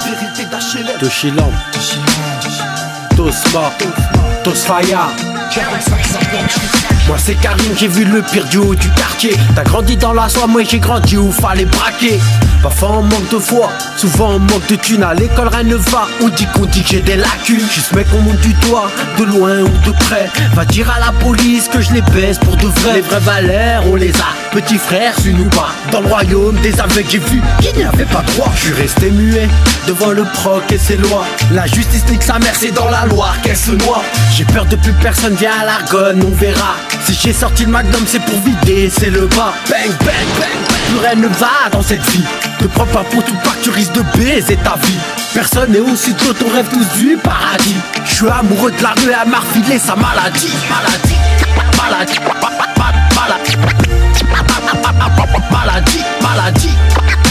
Vérité d'HLM, Toshiland, Tosma, Tosfaya. Moi c'est Karim, j'ai vu le pire du haut du quartier. T'as grandi dans la soie, moi j'ai grandi où fallait braquer. Parfois on manque de foi, souvent on manque de thunes. À l'école rien ne va, on dit que j'ai des lacunes. Juste mec on monte du doigt, de loin ou de près. Va dire à la police que je les baisse pour de vrai. Les vraies valeurs on les a, petits frères su nous pas. Dans le royaume des aveugles j'ai vu qui n'y avait pas droit. Je suis resté muet devant le proc et ses lois. La justice nique sa mère, c'est dans la Loire qu'elle se noie. J'ai peur de plus personne vient à l'Argonne, on verra. Si j'ai sorti le Magnum c'est pour vider, c'est le bas. Bang bang bang, plus rien ne va dans cette vie. Ne prends pas pour tout pas que tu risques de baiser ta vie. Personne n'est aussi tôt, on rêve tous du paradis. Je suis amoureux de la rue à marfiler sa maladie. Maladie, maladie, maladie, maladie, maladie, maladie,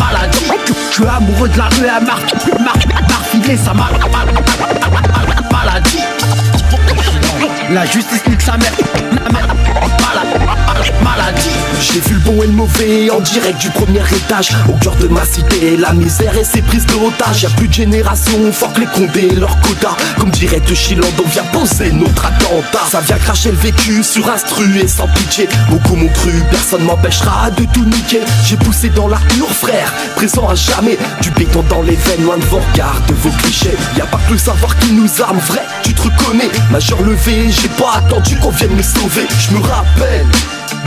maladie. Je suis amoureux de la rue à marfiler sa maladie. La justice nique sa mère. Maladie. J'ai vu le bon et le mauvais en direct du premier étage. Au cœur de ma cité, la misère et ses prises de otage. Y'a plus de génération, fort que les condés et leurs quotas. Comme dirait Toshiland, on vient poser notre attentat. Ça vient cracher le vécu sur instru et sans pitié. Beaucoup m'ont cru, personne m'empêchera de tout niquer. J'ai poussé dans la pure frère, présent à jamais. Du béton dans les veines, loin de vos regards, de vos clichés. Y'a pas que le savoir qui nous arme, vrai, tu te reconnais. Majeur levé, j'ai pas attendu qu'on vienne me sauver. Je me rappelle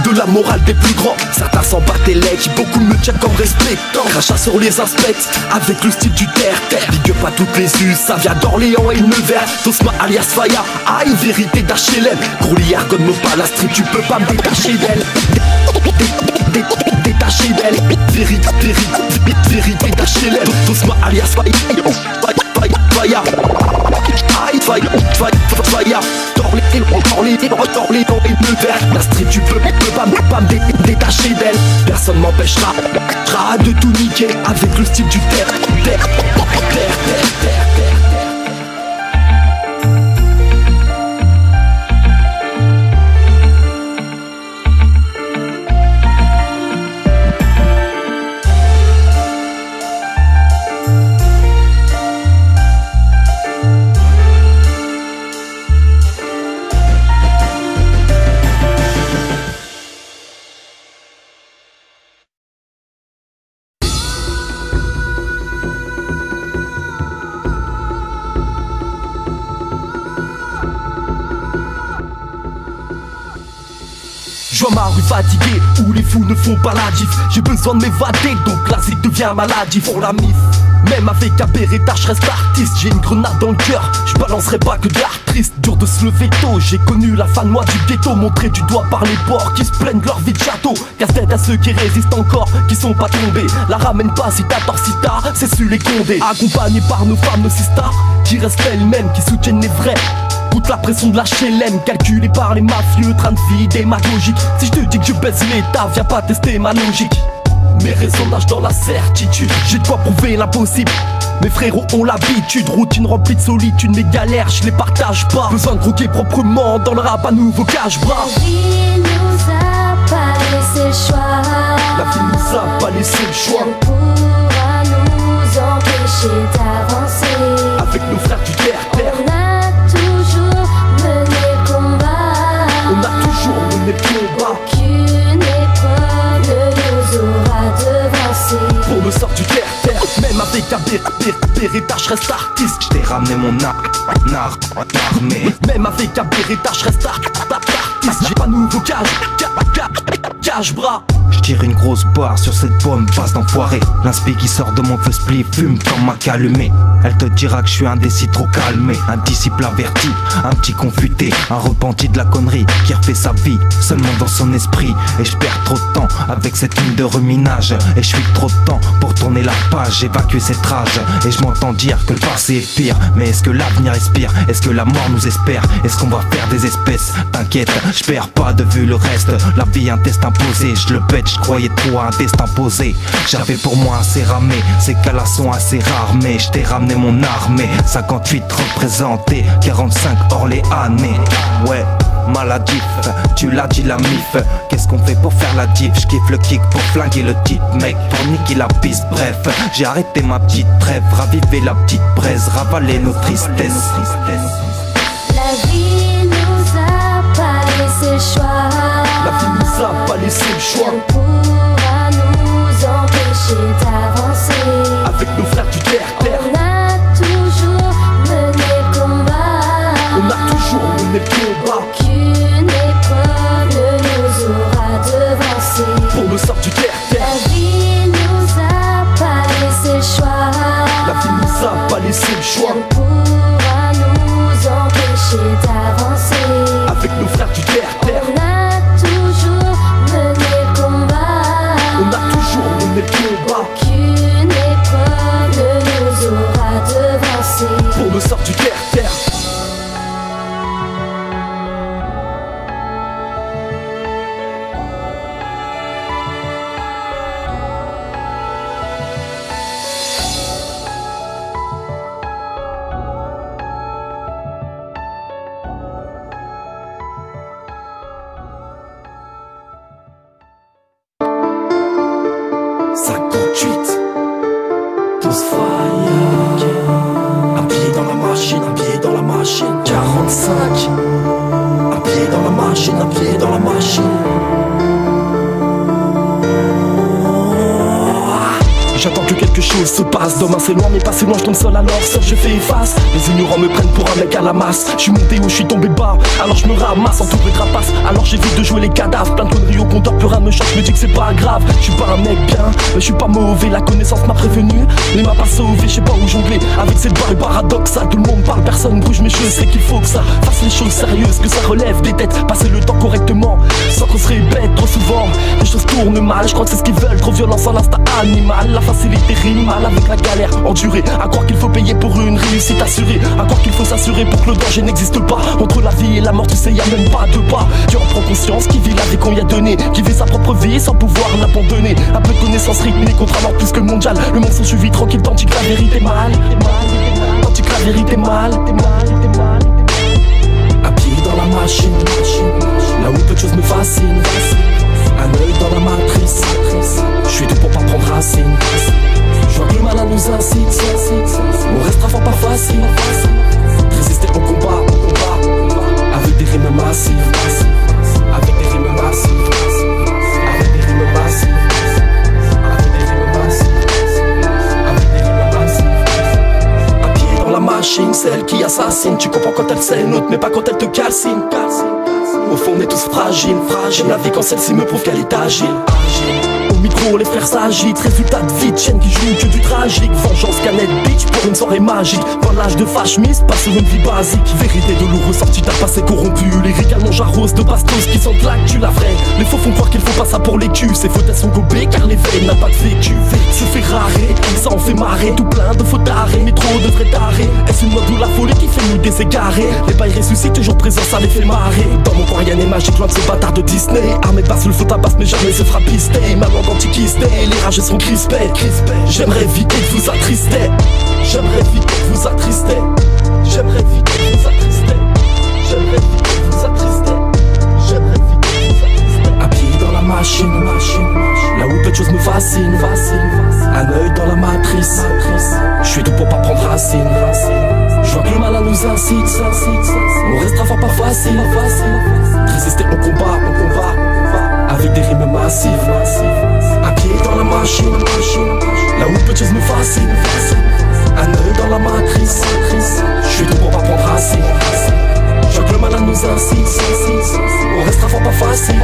de la morale des plus grands. Certains s'en battaient les qui beaucoup me tiennent comme respectant. Crachat sur les inspects avec le style du terre-terre. Big up à toutes les us, ça vient d'Orléans et Nevers. Tosma alias Faya, aïe vérité d'HLM. Gros liard comme pas la street, tu peux pas me détacher d'elle. Détacher d'elle. Vérité d'HLM. Tosma alias Faya, Faya. Aïe Faya, Orléans et Nevers. La street tu peux pas me détacher d'elle. Personne m'empêchera de tout niquer avec le style du terre. Je vois ma rue fatiguée, où les fous ne font pas la diff. J'ai besoin de m'évader, donc la zig devient maladie pour la mif. Même avec un Beretta, je reste artiste. J'ai une grenade dans le cœur, je balancerai pas que de l'art triste. Dur de se lever tôt, j'ai connu la fin de moi du ghetto. Montré du doigt par les porcs qui se plaignent de leur vie de château. Casse-tête à ceux qui résistent encore, qui sont pas tombés. La ramène pas si t'as tort, si t'as, c'est su les condés. Accompagnés par nos femmes, nos sisters, qui restent elles-mêmes, qui soutiennent les vrais. Toute la pression de la HLM, calculée par les mafieux, train de vie démagogique. Si je te dis que je baisse l'état, viens pas tester ma logique. Mes raisons nagent dans la certitude, j'ai de quoi prouver l'impossible. Mes frérots ont l'habitude, routine remplie de solitude. Mes galères, je les partage pas. Besoin de croquer proprement dans le rap à nouveau cache-bras. La vie nous a pas laissé le choix. La vie nous a pas laissé le choix. Rien pourra nous empêcher d'avancer. Avec nos frères du terre-terre, On a toujours mené le combat. on a toujours mené le combat. Aucune épreuve ne nous aura devancé. Pour me sortir du terre-terre, même avec un Beretta, je reste artiste. J't'ai ramené mon armée. Même avec un Beretta, je reste artiste. J'ai pas nouveau cache-bras. J'tire une grosse barre sur cette bombe basse d'enfoiré. L'inspi qui sort de mon feu split fume comme ma allumé. Elle te dira que je suis indécis trop calmé. Un disciple averti, un petit confuté, un repenti de la connerie qui refait sa vie seulement dans son esprit. Et je perds trop de temps avec cette ligne de ruminage. Et je suis trop de temps pour tourner la page, évacuer cette rage. Et je m'entends dire que le passé est pire. Mais est-ce que l'avenir expire? Est-ce que la mort nous espère? Est-ce qu'on va faire des espèces? T'inquiète, je perds pas de vue le reste. La vie un test imposé, je le bête, je croyais trop à un destin posé. J'avais pour moi assez ramé, ces cas-là sont assez rares. Mais je t'ai ramené mon armée, 58 représentés, 45 Orléanais. Ouais, maladif, tu l'as dit la mif. Qu'est-ce qu'on fait pour faire la diff? J'kiffe le kick pour flinguer le type mec, pour niquer la piste. Bref, j'ai arrêté ma petite trêve, raviver la petite braise, ravaler nos tristesses. La vie nous a pas laissé le choix. La vie nous a pas laissé le choix. Rien pourra nous empêcher d'avancer. Avec nos frères du terre-terre, On a toujours mené le combat. on a toujours mené le combat. Aucune épreuve ne nous aura devancé. Pour le sort du terre-terre, La vie nous a pas laissé le choix. la vie nous a pas laissé le choix. Rien pourra nous empêcher d'avancer. Avec nos frères du terre-terre, On a toujours mené le combat. on a toujours mené le combat. Aucune épreuve ne nous aura devancé. Pour le sort du terre-terre. Tous fire. Un pied dans la machine, un pied dans la machine. 45. Un pied dans la machine, un pied dans la machine. J'attends que quelque chose se passe. Demain c'est loin mais pas si loin, je tombe seul alors seul je fais efface. Les ignorants me prennent pour un mec à la masse. Je suis monté où je suis tombé bas, alors je me ramasse entouré de rapaces. Alors j'évite de jouer les cadavres. Plein de conneries au compteur, plus rien me choque, je me dis que c'est pas grave. Je suis pas un mec bien, mais je suis pas mauvais. La connaissance m'a prévenu, mais m'a pas sauvé. Je sais pas où jongler avec cette barre paradoxale. Tout le monde parle, personne bouge, mais je sais qu'il faut que ça fasse les choses sérieuses, que ça relève des têtes. Passer le temps correctement, sans qu'on se répète trop souvent. Les choses tournent mal, je crois que c'est ce qu'ils veulent. Trop violence en l'instinct animal. La facilité rime mal avec la galère endurée. À croire qu'il faut payer pour une réussite assurée. À croire qu'il faut s'assurer pour que le danger n'existe pas. Entre la vie et la mort, tu sais, y a même pas de pas. Tu en prends conscience, qui vit la vie qu'on y a donné, qui vit sa propre vie sans pouvoir l'abandonner. Un peu de connaissance rythmée contre un ordre plus que mondial. Le monde s'en suivi tranquille, tandis que la vérité mal. Tandis que la vérité mal. Un pied dans la machine, là où peu de choses me fascinent. Un œil dans la matrice, je suis tout pour pas prendre racine. Je vois que le malin nous incite, on restera fort pas facile. Résister au combat, avec des rimes massives. Avec des rimes massives. Avec des rimes massives. Avec des rimes massives. Avec des rimes massives. Un pied dans la machine, celle qui assassine. Tu comprends quand elle scène, l'autre mais pas quand elle te calcine. Au fond on est tous fragiles, fragiles. La vie quand celle-ci me prouve qu'elle est agile. Au micro les frères s'agitent, résultat de vite, chaîne qui joue que du tragique. Vengeance canette bitch pour une soirée magique. Volage de fâche mise, pas sur une vie basique. Vérité douloureuse sortie d'un passé corrompu. Les ricanons jarros de bastos qui sentent l'actu la vraie. Les faux font croire qu'il faut pas ça pour les culs. Ces fautes elles sont gobées car l'éveil n'a pas de vécu. Se fait rarer, ça en fait marrer. Tout plein de faux tarés, mais trop de vrais tarés. Est-ce une mode ou la folie qui fait nous des égarés? Les bails ressuscitent, toujours présents, ça les fait marrer. Dans mon corps rien n'est magique, loin de ce bâtard de Disney. Armé de basse, le faute à basse mais jamais se fera pister. Maman d'antiquiste, les rages sont crispées. J'aimerais éviter de vous attrister. J'aimerais éviter de vous attrister. J'aimerais éviter de vous attrister. J'aimerais éviter de vous attrister. J'aimerais éviter de vous attrister. Un pied dans la machine, là où peu de choses me fascinent. Un œil dans la matrice, je suis tout pour pas prendre racine. Je vois que le malin nous incite, on restera fort pas facile. Résister au combat, avec des rimes massives. Un pied dans la machine, là où peu de choses me fascinent. Un œil dans la matrice, je suis tout pour pas prendre racine. Je vois que le malin nous incite, on restera fort pas facile.